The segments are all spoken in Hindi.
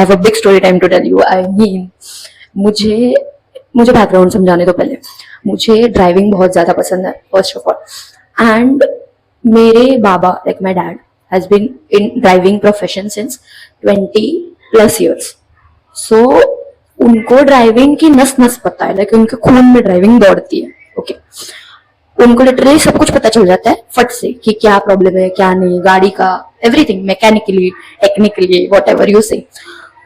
I have a big story time to tell you. I mean, मुझे मुझे बैकग्राउंड समझाने तो पहले मुझे ड्राइविंग बहुत ज़्यादा पसंद है फर्स्ट ऑफ ऑल एंड मेरे बाबा like my dad has been in driving profession since 20+ years. सो उनको ड्राइविंग की नस नस पता है, लाइक उनके खून में ड्राइविंग दौड़ती है. ओके उनको लिटरली सब कुछ पता चल जाता है फट से कि क्या प्रॉब्लम है क्या नहीं, गाड़ी का everything, mechanically technically what ever you से.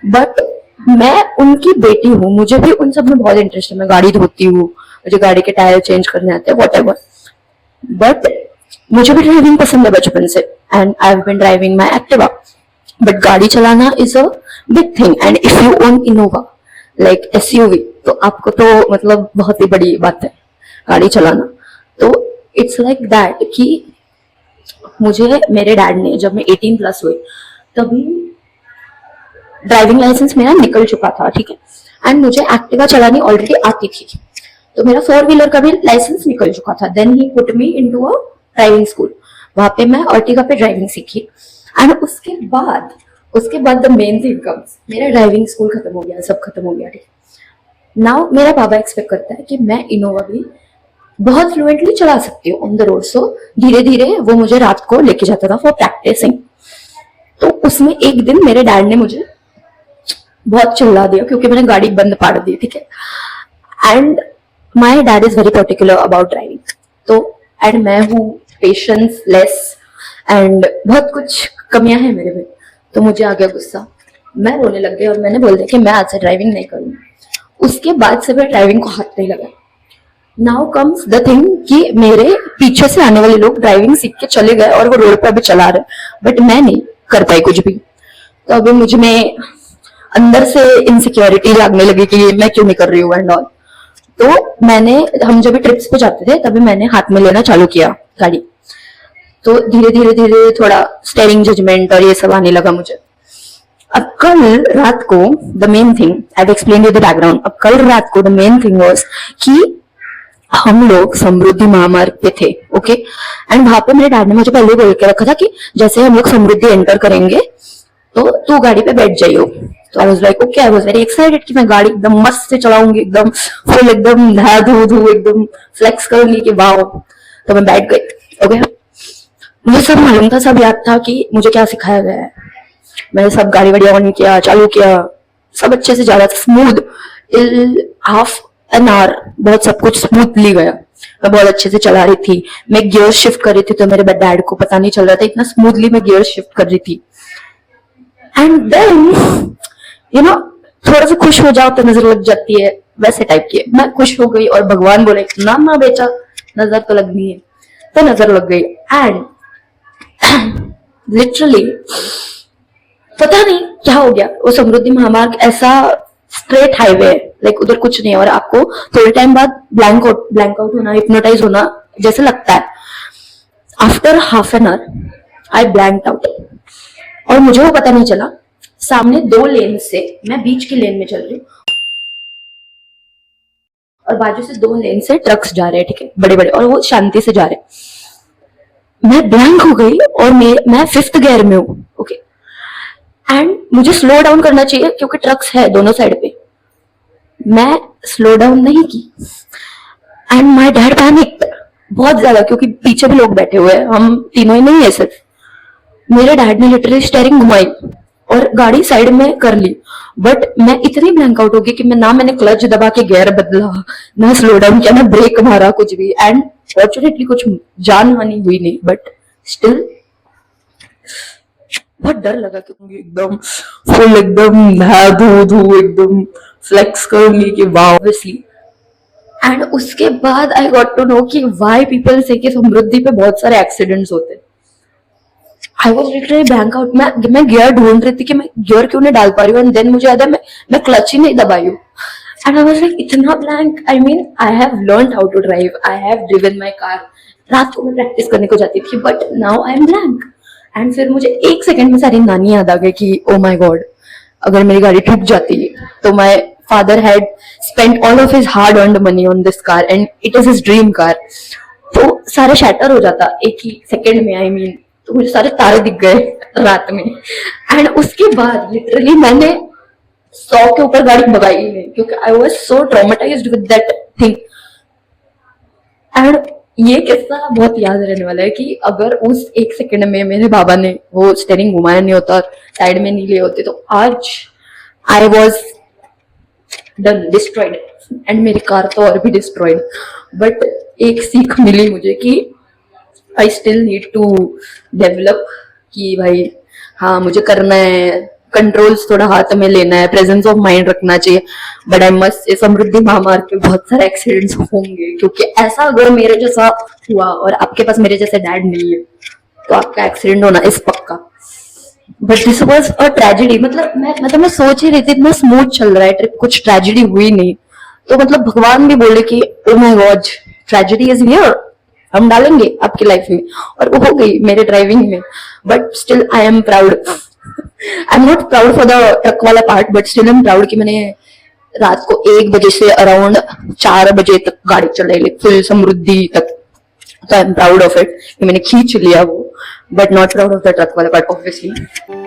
बट मैं उनकी बेटी हूँ, मुझे भी उन सब में बहुत इंटरेस्ट है. मैं गाड़ी धोती हूँ, मुझे गाड़ी के टायर चेंज करने आते हैं वॉट एवर. बट मुझे भी ड्राइविंग पसंद है बचपन से and I have been driving my Activa. But गाड़ी चलाना is a big thing and if you own Innova like SUV तो आपको तो मतलब बहुत ही बड़ी बात है गाड़ी चलाना. तो इट्स लाइक दैट कि मुझे मेरे डैड ने जब मैं 18+ हुई तभी ड्राइविंग लाइसेंस मेरा निकल चुका था, ठीक है. एंड मुझे एक्टिवा चलानी ऑलरेडी आती थी, तो मेरा 4 व्हीलर का भी लाइसेंस निकल चुका था. Then he put me into a driving school. वहां पे मैं अर्टिगा पे ड्राइविंग सीखी एंड उसके बाद द मेन थिंग कम्स. मेरा ड्राइविंग स्कूल खत्म हो गया, सब खत्म हो गया, ठीक है. नाउ मेरा बाबा एक्सपेक्ट करता है कि मैं इनोवा भी बहुत फ्लुएंटली चला सकती हूँ ऑन द रोड. सो धीरे धीरे वो मुझे रात को लेके जाता था फॉर प्रैक्टिसिंग. तो उसमें एक दिन मेरे डैड ने मुझे बहुत चिल्ला दिया क्योंकि मैंने गाड़ी बंद पाड़ दी, ठीक है. And my dad is very particular about driving. तो एंड मैं हूँ पेशेंस लेस एंड बहुत कुछ कमियां हैं मेरे में. तो मुझे आ गया गुस्सा, मैं रोने लग गई और मैंने बोल दिया कि मैं आज से ड्राइविंग नहीं करूंगी. उसके बाद से मैं ड्राइविंग को हाथ नहीं लगा. नाउ कम्स द थिंग कि मेरे पीछे से आने वाले लोग ड्राइविंग सीख के चले गए और वो रोड पे अभी चला रहे, बट मैं नहीं कर पाई कुछ भी. तो अभी मुझ में अंदर से इनसिक्योरिटी लागने लगी कि मैं क्यों नहीं कर रही हूँ एंड ऑल. तो हम जब भी ट्रिप्स पे जाते थे तभी मैंने हाथ में लेना चालू किया गाड़ी. तो धीरे धीरे थोड़ा स्टेयरिंग जजमेंट और ये सब आने लगा मुझे. अब कल रात को the main thing I explain you the background. अब कल रात को द मेन थिंग वाज कि हम लोग समृद्धि महामार्ग पे थे, ओके. एंड वहां पे मेरे डैड ने मुझे पहले बोल के रखा था कि जैसे हम लोग समृद्धि एंटर करेंगे तो तू गाड़ी पे बैठ जाइयो. तो I was like okay, I was very excited कि मैं गाड़ी एकदम मस्त से चलाऊंगी, एकदम फुल, एकदम धा धू धू एकदम फ्लेक्स करूंगी कि वाओ. तो मैं बैठ गई, ओके. मुझे सब मालूम था, सब याद था कि मुझे क्या सिखाया गया है. मैंने सब गाड़ी वाड़ी ऑन किया, चालू किया, सब अच्छे से जा रहा था smooth. Till half an hour बहुत सब कुछ स्मूथली गया. मैं बहुत अच्छे से चला रही थी. मैं गियर शिफ्ट कर रही थी तो मेरे डैड को पता नहीं चल रहा था, इतना स्मूथली मैं गियर शिफ्ट कर रही थी. एंड देन यू नो थोड़ा सा खुश हो जाओ तो नजर लग जाती है, वैसे टाइप की. मैं खुश हो गई और भगवान बोले ना बेटा नजर तो लगनी है. तो नजर लग गई एंड लिटरली पता नहीं क्या हो गया. वो समृद्धि महामार्ग ऐसा स्ट्रेट हाईवे है, लाइक उधर कुछ नहीं है और आपको थोड़े टाइम बाद ब्लैंक आउट होना, हिप्नोटाइज होना जैसे लगता है. After half an hour I blanked out और मुझे वो पता नहीं चला. सामने 2 लेन से मैं बीच की लेन में चल रही हूँ और बाजू से 2 लेन से ट्रक्स जा रहे हैं, ठीक है, बड़े बड़े, और वो शांति से जा रहे हैं. मैं ब्लैंक हो गई और मैं 5th गियर में हूँ, ओके. एंड मुझे स्लो डाउन करना चाहिए क्योंकि ट्रक्स है दोनों साइड पे. मैं स्लो डाउन नहीं की एंड माय डैड पैनिक्ड बहुत ज्यादा क्योंकि पीछे भी लोग बैठे हुए हैं, हम तीनों ही नहीं है सिर्फ. मेरे डैड ने लिटरली स्टीयरिंग घुमाई और गाड़ी साइड में कर ली. बट मैं इतनी ब्लैंक आउट हो गई कि मैंने क्लच दबा के गियर बदला, ना स्लो डाउन किया, ना ब्रेक मारा, कुछ भी. एंड फॉर्चुनेटली कुछ जान हानि हुई नहीं, बट स्टिल बहुत डर लगा क्योंकि एकदम फुल, एकदम धू धू एकदम फ्लेक्स करूंगी कि वाओ ऑब्वियसली. एंड उसके बाद आई गॉट टू नो कि व्हाई पीपल से कि समृद्धि पे बहुत सारे एक्सीडेंट्स होते हैं. I was literally blank out. मैं गियर ढूंढ रही थी कि मैं गियर क्यों नहीं डाल पा रही हूँ. एंड देन मुझे याद है मैं क्लच ही नहीं दबाई हूँ. एंड आई वॉज लाइक इतना blank. I mean I have learned how to drive, I have driven my car. रात को मैं प्रैक्टिस करने को जाती थी, but now I am blank. And फिर मुझे 1 सेकंड में सारी नानी याद आ गई कि ओ माय गॉड, अगर मेरी गाड़ी ठुक जाती है तो my father had spent all of his hard earned money on this car and it is his dream car. तो सारा शैटर हो जाता 1 ही सेकंड में. आई मीन तो मुझे सारे तारे दिख गए रात में. एंड उसके बाद लिटरली मैंने 100 के ऊपर गाड़ी भगाई ही नहीं, क्योंकि I was so traumatised with that thing. And ये किस्सा बहुत याद रहने वाला है कि अगर उस 1 सेकंड में मेरे बाबा ने वो स्टेयरिंग घुमाया नहीं होता, साइड में नहीं लिए होते, तो आज I was done, destroyed. And मेरी कार तो और भी डिस्ट्रॉयड। बट एक सीख मिली मुझे कि I still need to develop, कि भाई हाँ मुझे करना है, कंट्रोल्स थोड़ा हाथ में लेना है, प्रेजेंस ऑफ माइंड रखना चाहिए। बट आई मस्ट से समृद्धि महामार्ग पे बहुत सारे एक्सीडेंट्स होंगे, क्योंकि ऐसा अगर मेरे जैसा हुआ और आपके पास मेरे जैसे डैड नहीं है तो आपका एक्सीडेंट होना इस पक्का। But this was a tragedy. मैं सोच ही रही थी, इतना स्मूथ चल रहा है ट्रिप, कुछ ट्रेजेडी हुई नहीं। तो मतलब भगवान भी बोले कि oh my God, tragedy is here, हम डालेंगे आपकी लाइफ में। और वो हो गई मेरे ड्राइविंग में। But still I am proud. I am not proud for the truck वाला part, but still I am proud कि मैंने रात को 1 बजे से अराउंड 4 बजे तक गाड़ी चलाई, फुल समृद्धि तक। तो आई एम प्राउड ऑफ इट कि मैंने खींच लिया वो, but not proud of the truck वाला पार्ट ऑब्वियसली।